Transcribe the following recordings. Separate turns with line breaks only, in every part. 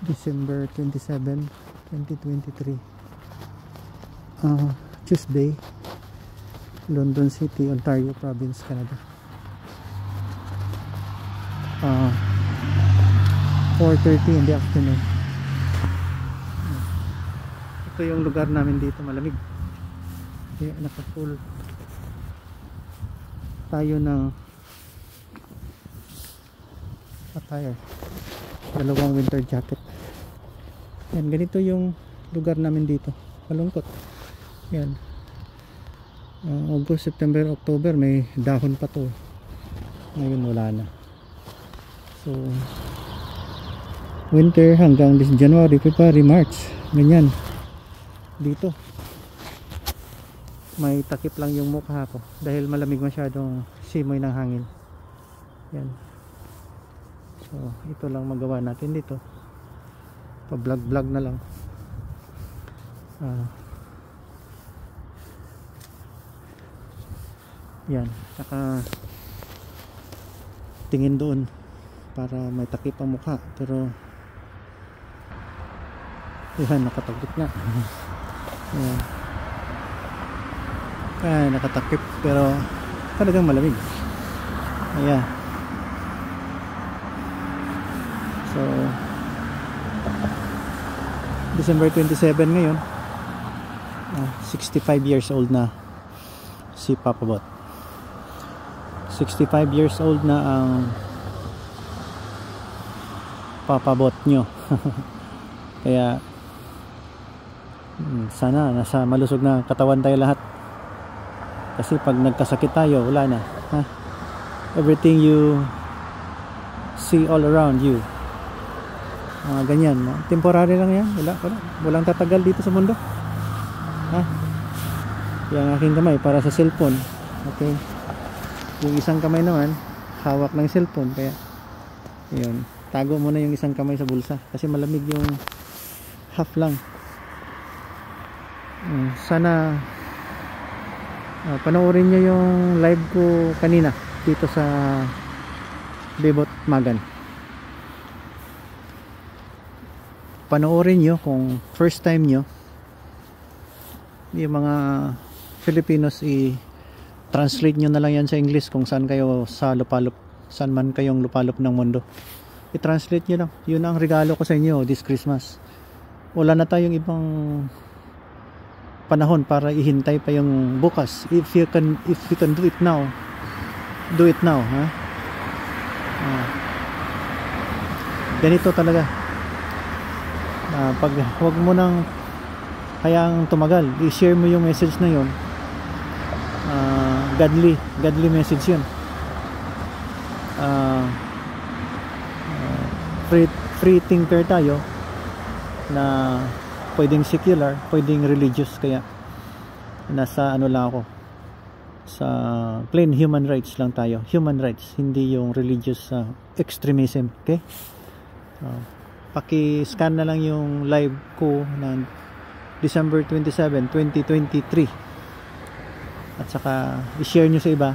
December 27, 2023. Tuesday, London City, Ontario Province, Canada. 4:30 in the afternoon. Ito yung lugar namin dito, malamig. Kaya naka-full tayo ng attire. Dalawang winter jacket. Yan, ganito yung lugar namin dito. Malungkot. Yan. August, September, October may dahon pa to. Ngayon wala na. So winter hanggang January, February, March. Ganyan. Dito. May takip lang yung mukha ko dahil malamig masyadong simoy ng hangin. Yan. So ito lang magawa natin dito. Pa-vlog na lang. Yan, saka tingin doon para may takip ang mukha, pero yan, nakatakip nga. Yan. Ay, nakatakip pero talagang malamig. Ayan. So December 27 ngayon. 65 years old na si Papa Bot. 65 years old na ang Papa Bot nyo. Kaya sana nasa malusog na katawan tayo lahat, kasi pag nagkasakit tayo wala na, ha? Everything you see all around you, ganyan, no? Temporary lang yan. Walang tatagal dito sa mundo, ha? Yung aking kamay para sa cellphone, okay? Yung isang kamay naman hawak ng cellphone, kaya yun, tago muna yung isang kamay sa bulsa kasi malamig yung half lang. Sana panoorin nyo yung live ko kanina dito sa Bebot Magan. Panoorin nyo kung first time nyo. Yung mga Filipinos, i-translate nyo na lang yan sa English kung saan kayo sa lupalop, saan man kayong lupalop ng mundo. I-translate nyo lang. Yun ang regalo ko sa inyo this Christmas. Wala na tayong ibang panahon para ihintay pa yung bukas. If you can do it now, do it now, ha? Ganito talaga. Pag huwag mo nang hayang tumagal, i-share mo yung message na yun. Godly message yun. Free thinker tayo na pwedeng secular, pwedeng religious, kaya nasa ano lang ako, sa plain human rights lang tayo. Human rights, hindi yung religious extremism, okay? Paki-scan na lang yung live ko ng December 27, 2023 at saka i-share nyo sa iba.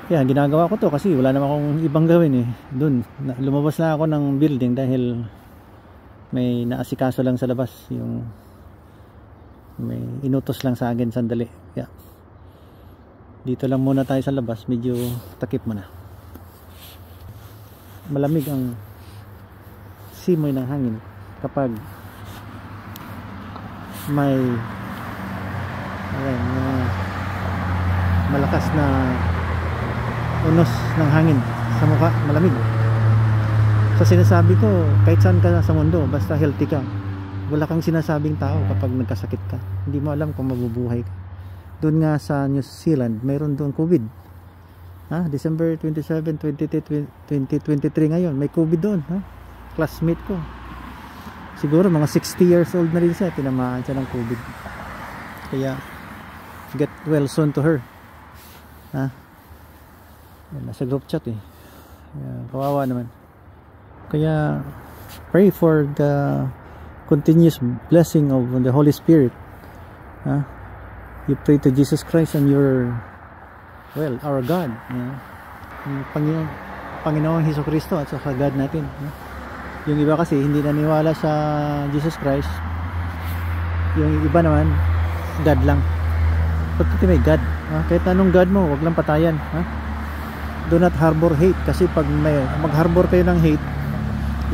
Yan, ginagawa ko to kasi wala naman akong ibang gawin eh. Doon, lumabas na ako ng building dahil may naasikaso lang sa labas, yung may inutos lang sa akin sandali. Yeah. Dito lang muna tayo sa labas, medyo takip mo na. Malamig ang simoy ng hangin kapag may malakas na unos ng hangin sa mukha, malamig. So sinasabi ko, kahit saan ka sa mundo, basta healthy ka, wala kang sinasabing tao kapag nagkasakit ka. Hindi mo alam kung mabubuhay ka. Doon nga sa New Zealand, mayroon doon COVID. December 27, 2023 ngayon, may COVID doon. Classmate ko. Siguro mga 60 years old na rin siya, tinamaan siya ng COVID. Kaya, get well soon to her. Nasa group chat eh. Kawawa naman. Kaya pray for the continuous blessing of the Holy Spirit. You pray to Jesus Christ and your, well, our God, Panginoong Hesus Kristo at saka God natin. Yung iba kasi hindi naniwala sa Jesus Christ. Yung iba naman God lang. Pati may God, kahit anong God mo, wag lang patayan, do not harbor hate, kasi pag may mag-harbor kayo ng hate,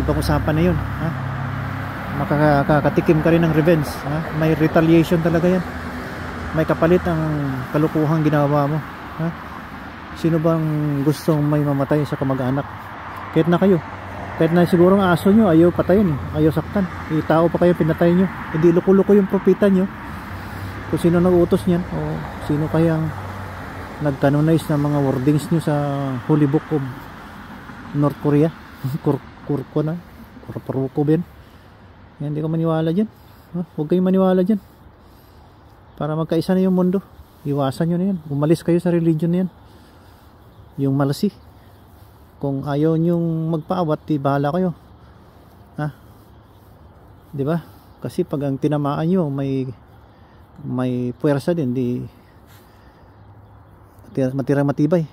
ibang usapan na yun, makakatikim ka rin ng revenge, may retaliation talaga yan, may kapalit ang kalukuhang ginawa mo, sino bang gustong may mamatay sa kamag-anak? Kahit na kayo, kahit na siguro ang aso nyo ayaw patayin, ayaw saktan, tao pa kayo pinatay nyo, hindi luko-luko yung propeta nyo. Kung sino nag-utos niyan, o sino kayang nag-canonize ng mga wordings nyo sa Holy Book of North Korea, Kurko na Kurko ba yan? Hindi ko maniwala dyan, huwag kayong maniwala dyan, para magkaisa na yung mundo. Iwasan nyo na yan, umalis kayo sa religion na yan, yung malasi. Kung ayaw nyong magpaawat, di bahala kayo, di ba? Kasi pag ang tinamaan nyo may puwersa din, di matirang matibay.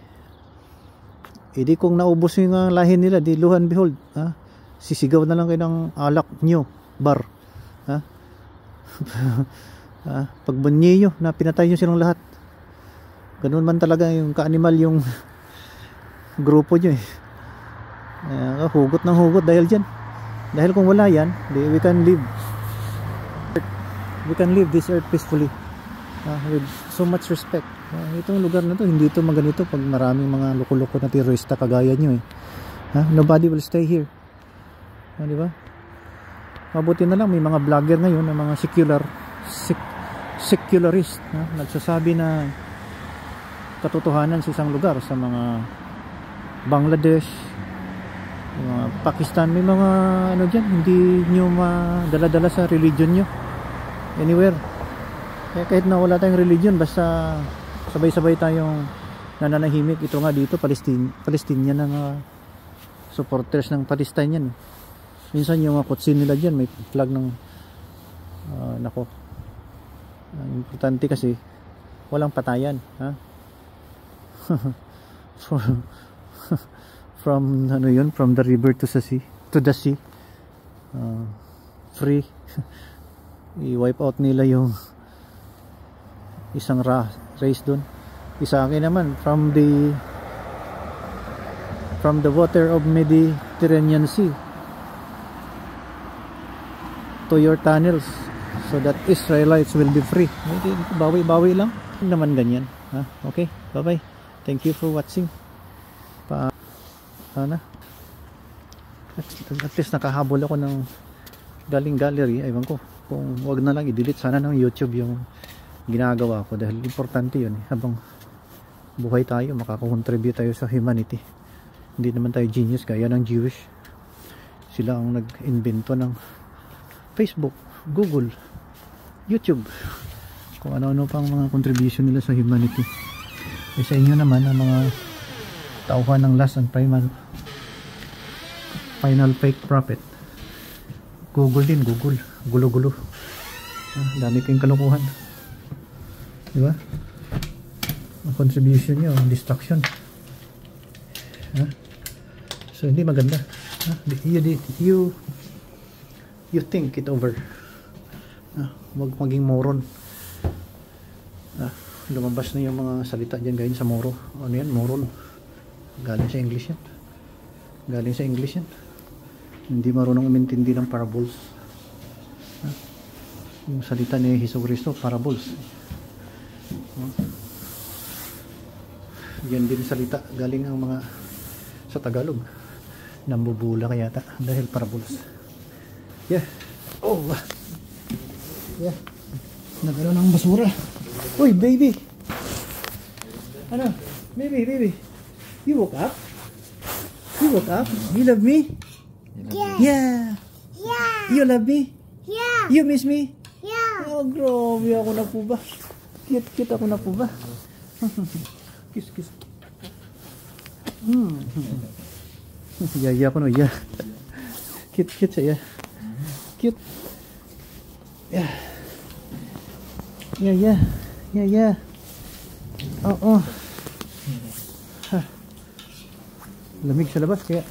Di kung naubos yung lahi nila, di luhan behold, sisigaw na lang kayo ng alak nyo, bar, pag bunyi nyo na pinatay nyo silang lahat. Ganun man talaga yung ka-animal yung grupo nyo, hugot ng hugot dahil dyan. Dahil kung wala yan, we can live this earth peacefully, with so much respect. Itong lugar na to, hindi ito maganito pag maraming mga loko-loko na terorista kagaya nyo, nobody will stay here, diba? Mabuti na lang may mga vlogger ngayon, na mga secularist, nagsasabi na katotohanan sa isang lugar, sa mga Bangladesh, mga Pakistan, may mga ano dyan, hindi nyo madala-dala sa religion nyo anywhere. Kaya kahit na wala tayong religion, basta sabay-sabay tayong nananahimik. Ito nga dito, Palestinian na supporters ng Palestine yan. Minsan yung mga kutsin nila dyan, may flag ng importante kasi walang patayan, from ano yun, from the river to the sea, free. I-wipe out nila yung isang race dun. Isa akin naman from the water of Mediterranean Sea to your tunnels, so that Israelites will be free. Bawi-bawi lang naman ganyan, okay, bye bye, thank you for watching. At least nakahabol ako ng galing gallery. Aywan ko kung wag na lang i-delete sana ng YouTube yung ginagawa ko, dahil importante yun, habang buhay tayo, makakakontribute tayo sa humanity. Hindi naman tayo genius gaya ng Jewish. Sila ang nag-invento ng Facebook, Google, YouTube, kung ano-ano pang mga contribution nila sa humanity. Sa inyo naman ang mga tauhan ng last and final fake prophet, Google din, Google, gulo-gulo, dami kayong kalukuhan, diba? Ang contribution nyo, distraction, so hindi maganda. You think it over, wag maging moron. Lumabas na yung mga salita dyan gayon sa moro. Ano yan, moron, galing sa English yan, hindi marunong umintindi ng parables. Yung salita ni Hesus Kristo, parables. Yan din salita galing ang mga sa Tagalog, nambubula kaya dahil parables. Nagkaroon ng basura. Uy, baby, ano, baby, you woke up? You love me? Yeah. You love me? Yeah. You miss me? Yeah. Oh, grabe ako na po ba? Cute ako na po ba? Kiss. Yaya ko no, yeah. Cute siya. Cute. Yeah. Oo. Lamig sa labas kaya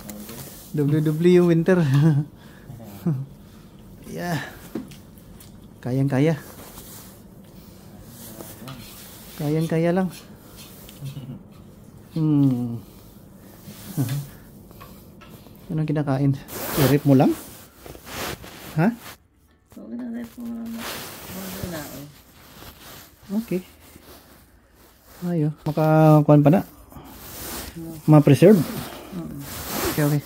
doble yung winter. Yeah. Kayang-kaya. Kayang-kaya lang. Anong kinakain? I-rip mo lang? Ha?
Oo, na-rep mo naman. Wala na eh.
Okay. Ayo, makakuan pa na. Ma-preserve. Okay, okay.